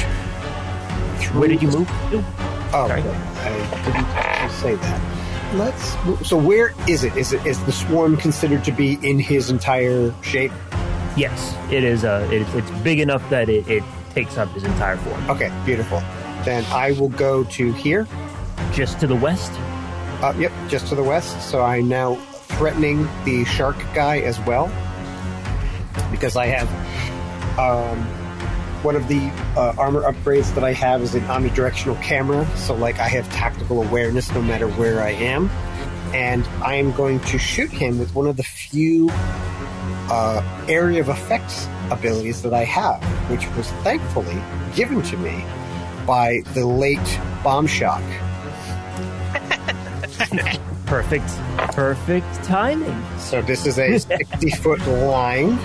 through... Where did you move to? Oh, sorry. I didn't say that. So where is it? Is the swarm considered to be in his entire shape? Yes, it is. It's big enough that it takes up his entire form. Okay, beautiful. Then I will go to here. Just to the west? Yep, just to the west. So I'm now threatening the shark guy as well. Because I have... one of the armor upgrades that I have is an omnidirectional camera. So, like, I have tactical awareness no matter where I am. And I am going to shoot him with one of the few area of effects abilities that I have, which was thankfully given to me by the late Bomb Shock. Perfect timing. So this is a 60-foot line.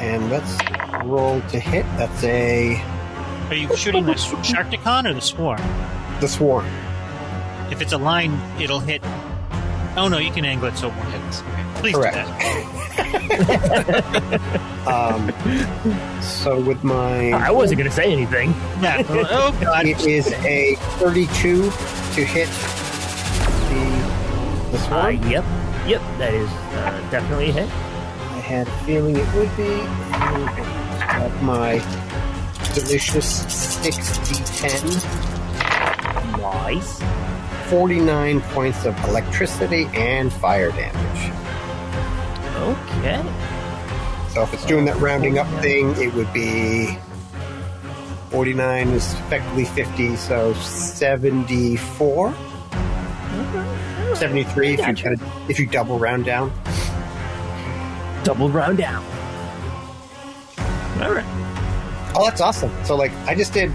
And let's roll to hit. That's a... Are you shooting the Sharkticon or the Swarm? The Swarm. If it's a line, it'll hit... Oh, no, you can angle it so it won't hit us. Okay. Please Correct. do that. So with my... I wasn't going to say anything. Yeah. Oh, God. It is a 32 to hit the Swarm. Yep, that is definitely a hit. I had a feeling it would be. Got my delicious 6d10. Nice. 49 points of electricity and fire damage. Okay. So if it's doing that rounding up thing, it would be 49 is effectively 50, so 74? 73 if you double round down. Double round down. All right. Oh, that's awesome. So, like, I just did,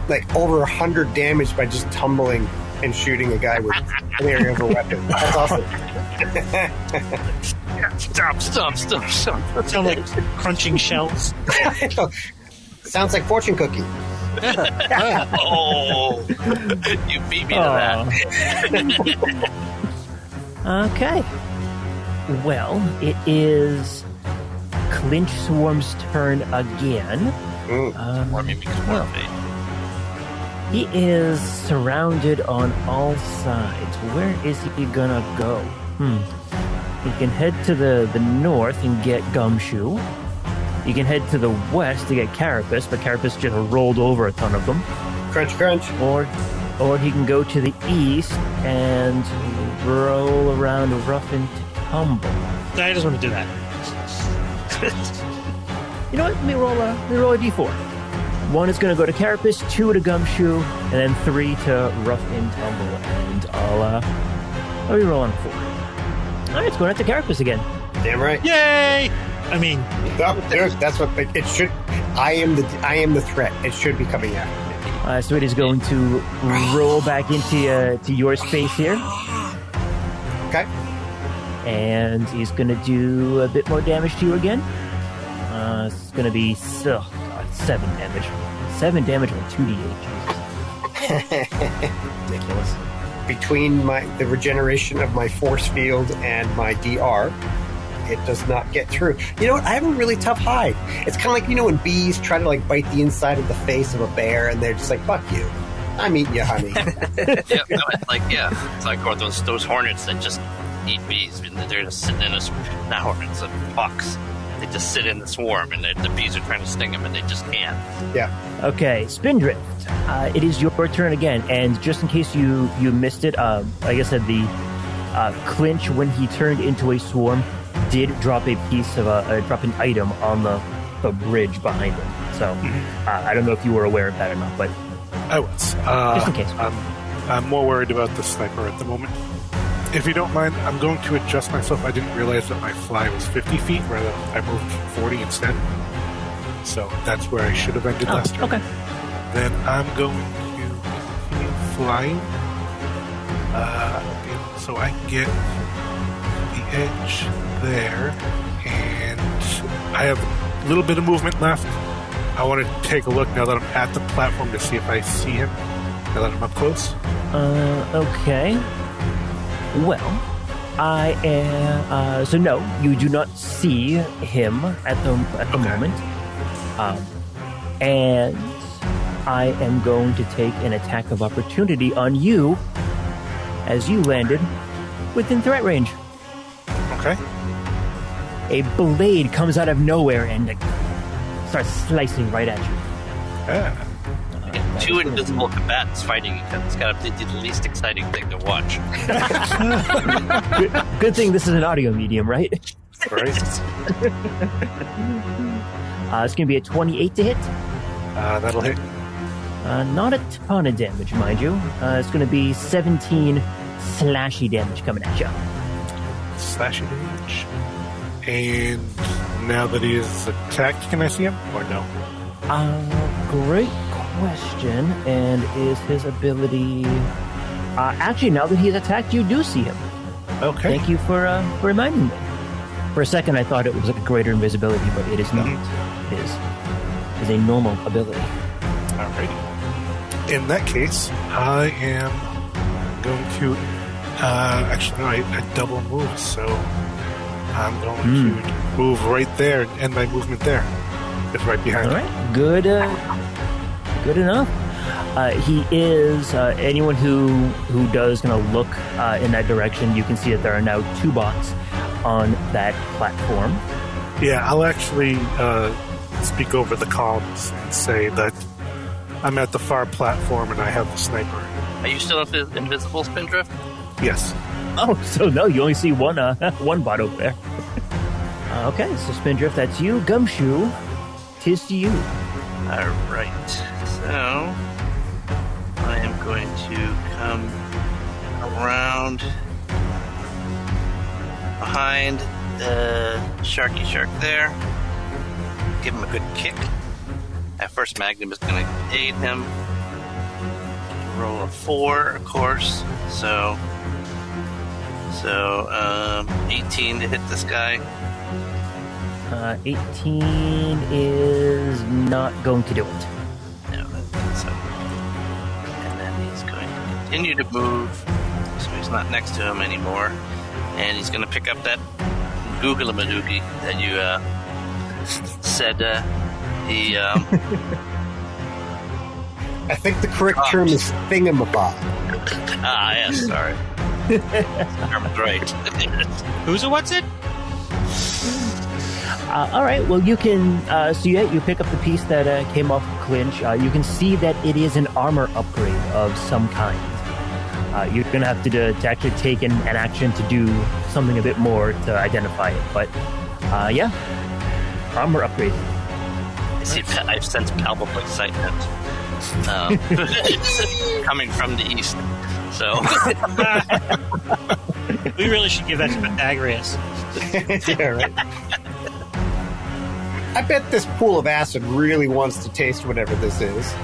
like, over 100 damage by just tumbling and shooting a guy with an area of a weapon. That's awesome. Stop. Sound like crunching shells. Sounds like fortune cookie. Oh, you beat me to that. Okay. Well, it is Clinch Swarm's turn again. Or maybe more fate. He is surrounded on all sides. Where is he gonna go? He can head to the north and get Gumshoe. He can head to the west to get Carapace, but Carapace just rolled over a ton of them. Crunch, crunch. Or he can go to the east and roll around Rough and Tumble. I just want to do that. You know what? Let me roll a d4. 1 is going to go to Carapace, 2 to Gumshoe, and then 3 to Rough and Tumble. And I'll be rolling 4. All right, it's going out to Carapace again. Damn right. Yay! I mean, that's what it should. I am the threat. It should be coming out. So it is going to roll back into to your space here. Okay. And he's going to do a bit more damage to you again. It's going to be 7 damage. 7 damage on 2d8. Jesus. Ridiculous. Between the regeneration of my force field and my DR, it does not get through. You know what? I have a really tough hide. It's kind of like, when bees try to like bite the inside of the face of a bear, and they're just like, "Fuck you, I'm eating you, honey." It's like those hornets that just eat bees. They're just sitting in not hornets, hawks. They just sit in the swarm, and the bees are trying to sting them, and they just can't. Yeah. Okay, Spindrift. It is your turn again, and just in case you missed it, like I said, the Clinch, when he turned into a swarm, did drop a piece of drop an item on the bridge behind him. So I don't know if you were aware of that or not, but I was. Just in case. I'm more worried about the sniper at the moment. If you don't mind, I'm going to adjust myself. I didn't realize that my fly was 50 feet, rather I moved 40 instead. So that's where I should have ended last turn. Okay. Then I'm going to continue flying. So I get the edge there, and I have a little bit of movement left. I want to take a look now that I'm at the platform to see if I see him now that I'm up close. Okay. Well, I am. So no, you do not see him at the moment. And I am going to take an attack of opportunity on you as you landed within threat range. Okay. A blade comes out of nowhere and starts slicing right at you. Yeah. Two invisible combatants fighting each other. It's got to be the least exciting thing to watch. Good thing this is an audio medium, right? Right. It's going to be a 28 to hit. That'll hit. Not a ton of damage, mind you. It's going to be 17 slashy damage coming at you. Slashy damage. And now that he is attacked, can I see him or no? Great question. And is his ability... actually, now that he's attacked, you do see him. Okay. Thank you for reminding me. For a second, I thought it was like a greater invisibility, but it is not. It is a normal ability. Alrighty. In that case, I am going to... actually, no, I double move, so I'm going to move right there and end my movement there. It's right behind me. All right. Good enough. He is... anyone who does kind of look in that direction, you can see that there are now 2 bots on that platform. Yeah, I'll actually speak over the comms and say that I'm at the far platform and I have the sniper. Are you still invisible, Spindrift? Yes. Oh, so no, you only see one bot over there. Okay, so Spindrift, that's you. Gumshoe, 'tis to you. All right. So So I am going to come around behind the Sharky Shark there. Give him a good kick. At first, Magnum is going to aid him. Roll a 4, of course. So 18 to hit this guy. 18 is not going to do it. No, I don't think so. And then he's going to continue to move, so he's not next to him anymore. And he's going to pick up that Google-a-madoogie that you said he... I think the correct term is thingamabob. Yes, sorry. Term's right. Who's a what's it? All right. Well, you can. You pick up the piece that came off Clinch. You can see that it is an armor upgrade of some kind. You're going to have to actually take an action to do something a bit more to identify it. But armor upgrade. I sense palpable excitement coming from the east. So we really should give that to Pythagoras. Yeah, right. I bet this pool of acid really wants to taste whatever this is.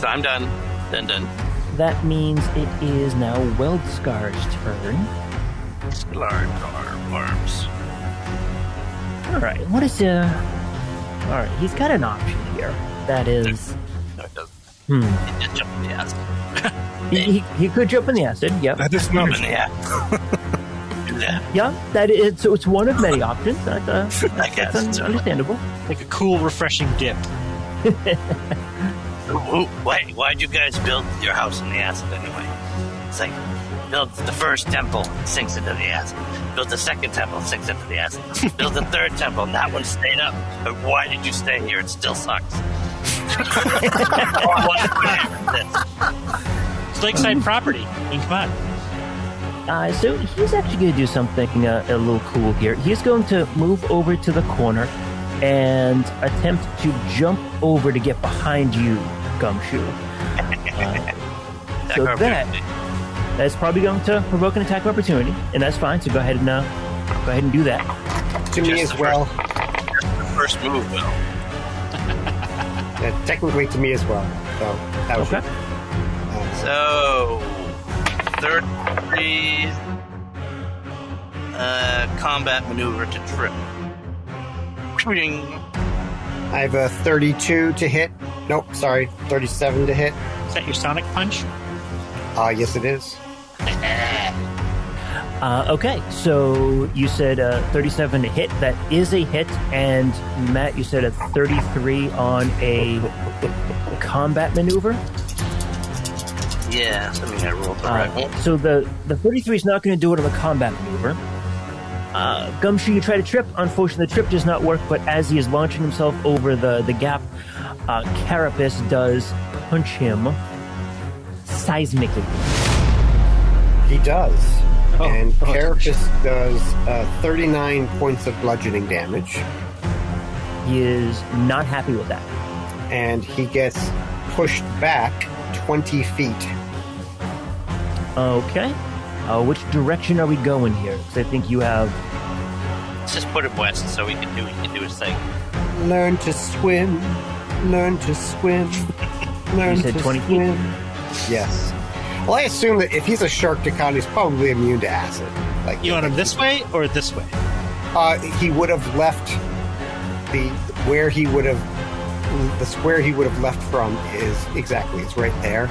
So I'm done. Done. That means it is now Weldscar's turn. Large arms. All right. What is All right. He's got an option here. That is. No, it doesn't. He just jumped in the acid. He could jump in the acid. Yep. That is not. Yeah. That is. So it's one of many options. I guess that's understandable. Like a cool, refreshing dip. Why'd you guys build your house in the acid anyway? It's like, build the first temple, sinks into the acid. Build the second temple, sinks into the acid. Build the third temple, and that one stayed up. But why did you stay here? It still sucks. It's lakeside property. I mean, come on. So he's actually going to do something a little cool here. He's going to move over to the corner and attempt to jump over to get behind you, Gumshoe. So that's probably going to provoke an attack of opportunity, and that's fine. So go ahead and do that. To me as well. First move, Will. Technically to me as well. So that was okay. So 33 combat maneuver to trip. I have a 32 to hit. Nope, sorry, 37 to hit. Is that your sonic punch? Yes, it is. Okay, so you said 37 to hit. That is a hit. And Matt, you said a 33 on a combat maneuver? Yeah, I mean, I rolled the right one. So the 33 is not going to do it on the combat maneuver. Gumshoe, you try to trip. Unfortunately, the trip does not work, but as he is launching himself over the gap, Carapace does punch him seismically. He does. And Carapace does 39 points of bludgeoning damage. He is not happy with that. And he gets pushed back 20 feet. Okay. Which direction are we going here? Because I think you have... Let's just put him west so he can do his thing. Learn to swim. Learn to swim. Learn you said to 20 swim. feet? Yes. Well, I assume that if he's a shark Decon, he's probably immune to acid. Like, you want him this way or this way? He would have left the square he would have left from is exactly, it's right there.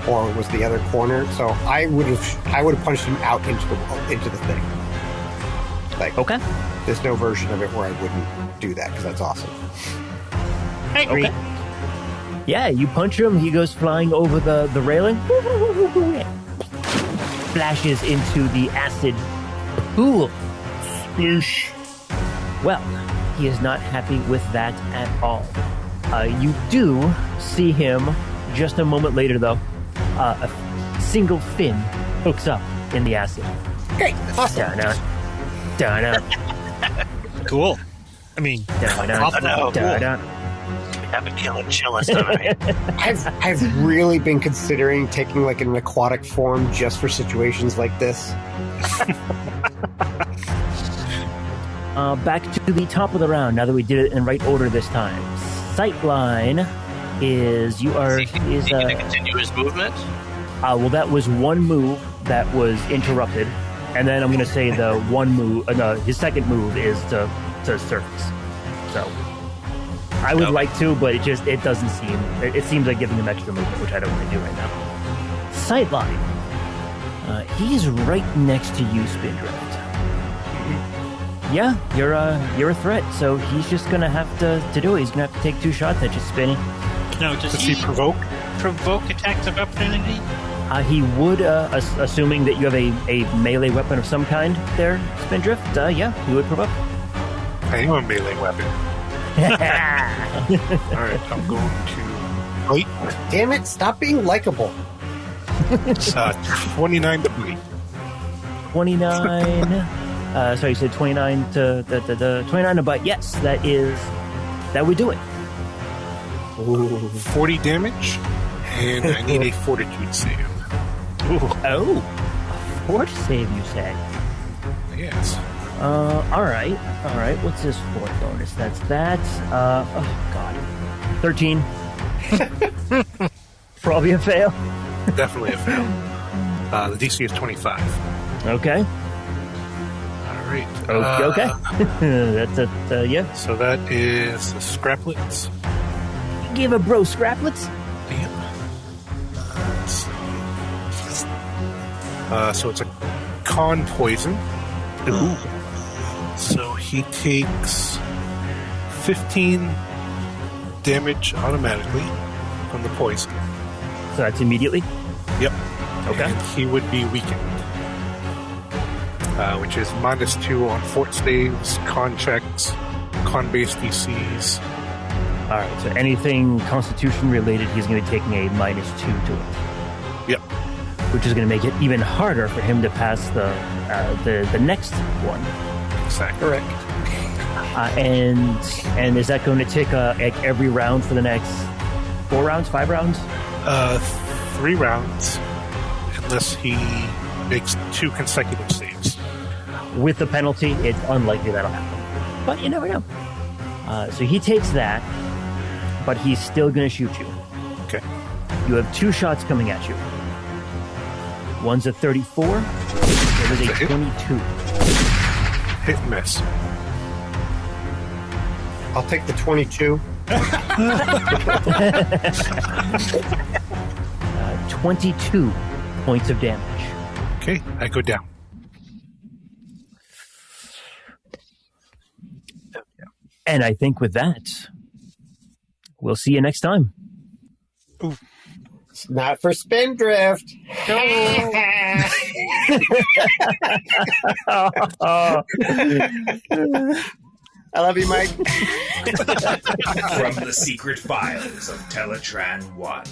Or was the other corner. So I would have punched him out into the thing. Like, okay. There's no version of it where I wouldn't do that because that's awesome. I agree. Okay. Yeah, you punch him, he goes flying over the railing, flashes into the acid pool. Sploosh. Well, he is not happy with that at all. You do see him just a moment later, though. A single fin hooks up in the acid. Great. Awesome. Dun-dun. Cool. I mean, Have a killer chillin' tonight. I've really been considering taking like an aquatic form just for situations like this. Back to the top of the round. Now that we did it in right order this time, Sightline is He going to continue his movement? Well, that was one move that was interrupted, and then I'm going to say the one move. His second move is to surface. So I would like to, but it doesn't seem. It seems like giving him extra movement, which I don't want to do right now. Sightline. He's right next to you, Spindrift. Yeah, you're a threat, so he's just gonna have to do it. He's gonna have to take 2 shots at you, Spinny. No, does he provoke attacks of opportunity? He would, assuming that you have a melee weapon of some kind there, Spindrift. Yeah, he would provoke. I am a melee weapon. Alright, I'm going to bite. Damn it, stop being likable. It's 29 to bite. 29. Sorry, you said 29 to 29 to bite. Yes, that would do it. Ooh. 40 damage, and I need a fortitude save. Ooh. Oh, a fort save, you say? Yes. All right. What's his fort bonus? That's that. Oh God, 13. Probably a fail. Definitely a fail. The DC is 25. Okay. Right. Okay. That's it. Yeah. So that is the scraplets. Give a bro scraplets. Yep. So it's a con poison. Ooh. So he takes 15 damage automatically from the poison. So that's immediately. Yep. Okay. And he would be weakened. Which is -2 on fort saves, con checks, con-based DCs. All right, so anything Constitution related, he's going to be taking a -2 to it. Yep. Which is going to make it even harder for him to pass the next one. Exactly. Correct. And is that going to take like every round for the next 4 rounds, 5 rounds? 3 rounds, unless he makes 2 consecutive saves. With the penalty, it's unlikely that'll happen. But you never know. So he takes that, but he's still going to shoot you. Okay. You have 2 shots coming at you. One's a 34, the other's a 22. Hit and miss. I'll take the 22. 22 points of damage. Okay, I go down. And I think with that, we'll see you next time. Ooh. It's not for Spindrift. I love you, Mike. From the secret files of Teletran 1,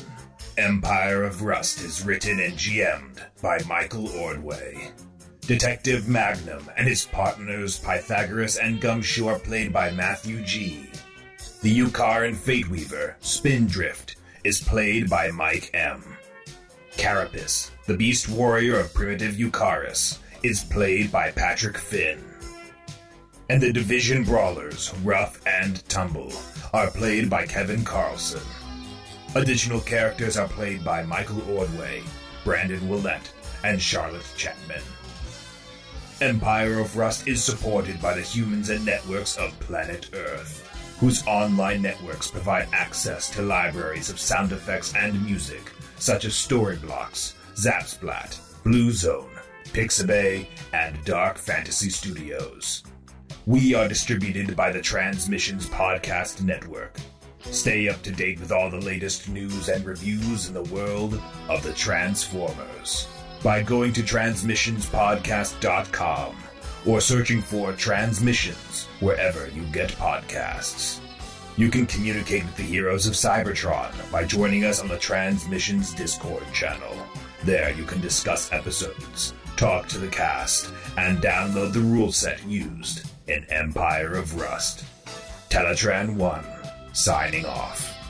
Empire of Rust is written and GM'd by Michael Ordway. Detective Magnum and his partners Pythagoras and Gumshoe are played by Matthew G. The Yukar and Fateweaver, Spindrift, is played by Mike M. Carapace, the Beast Warrior of Primitive Yukaris, is played by Patrick Finn. And the Division Brawlers, Rough and Tumble, are played by Kevin Carlson. Additional characters are played by Michael Ordway, Brandon Willett, and Charlotte Chapman. Empire of Rust is supported by the humans and networks of planet Earth, whose online networks provide access to libraries of sound effects and music, such as Storyblocks, Zapsplat, Blue Zone, Pixabay, and Dark Fantasy Studios. We are distributed by the Transmissions Podcast Network. Stay up to date with all the latest news and reviews in the world of the Transformers by going to transmissionspodcast.com or searching for Transmissions wherever you get podcasts. You can communicate with the heroes of Cybertron by joining us on the Transmissions Discord channel. There you can discuss episodes, talk to the cast, and download the rule set used in Empire of Rust. Teletran 1, signing off.